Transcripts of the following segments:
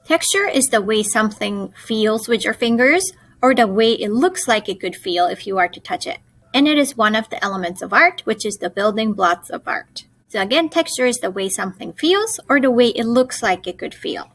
Texture is the way something feels with your fingers, or the way it looks like it could feel if you are to touch it. And it is one of the elements of art, which is the building blocks of art. So again, texture is the way something feels, or the way it looks like it could feel.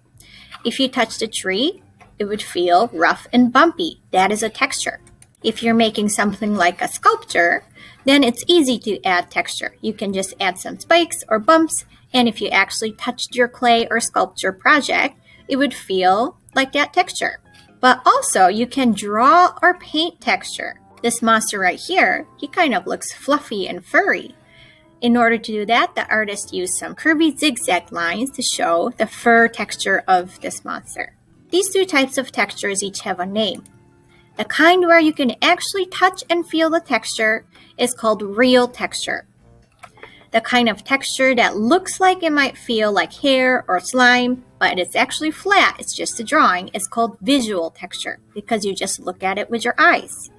If you touch the tree, it would feel rough and bumpy. That is a texture. If you're making something like a sculpture, then it's easy to add texture. You can just add some spikes or bumps, and if you actually touched your clay or sculpture project, it would feel like that texture. But also, you can draw or paint texture. This monster right here, he kind of looks fluffy and furry. In order to do that, the artist used some curvy zigzag lines to show the fur texture of this monster. These two types of textures each have a name. The kind where you can actually touch and feel the texture is called real texture. The kind of texture that looks like it might feel like hair or slime, but it's actually flat, it's just a drawing, is called visual texture because you just look at it with your eyes.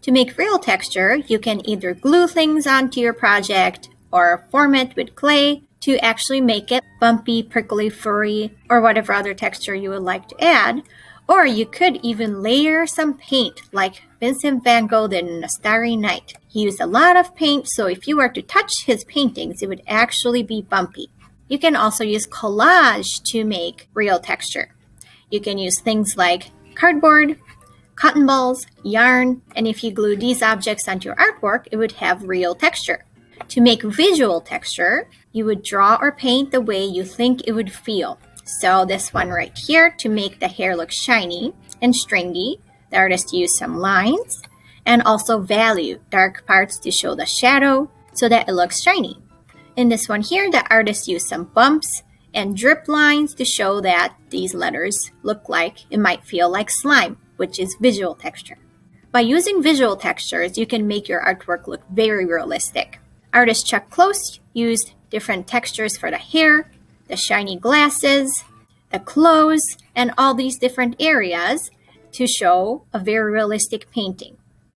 To make real texture, you can either glue things onto your project or form it with clay to actually make it bumpy, prickly, furry, or whatever other texture you would like to add. Or you could even layer some paint like Vincent van Gogh did in A Starry Night. He used a lot of paint, so if you were to touch his paintings, it would actually be bumpy. You can also use collage to make real texture. You can use things like cardboard, cotton balls, yarn, and if you glue these objects onto your artwork, it would have real texture. To make visual texture, you would draw or paint the way you think it would feel. So this one right here, to make the hair look shiny and stringy, the artist used some lines and also value, dark parts to show the shadow so that it looks shiny. In this one here, the artist used some bumps and drip lines to show that these letters look like it might feel like slime, which is visual texture. By using visual textures, you can make your artwork look very realistic. Artist Chuck Close used different textures for the hair, the shiny glasses, the clothes, and all these different areas to show a very realistic painting.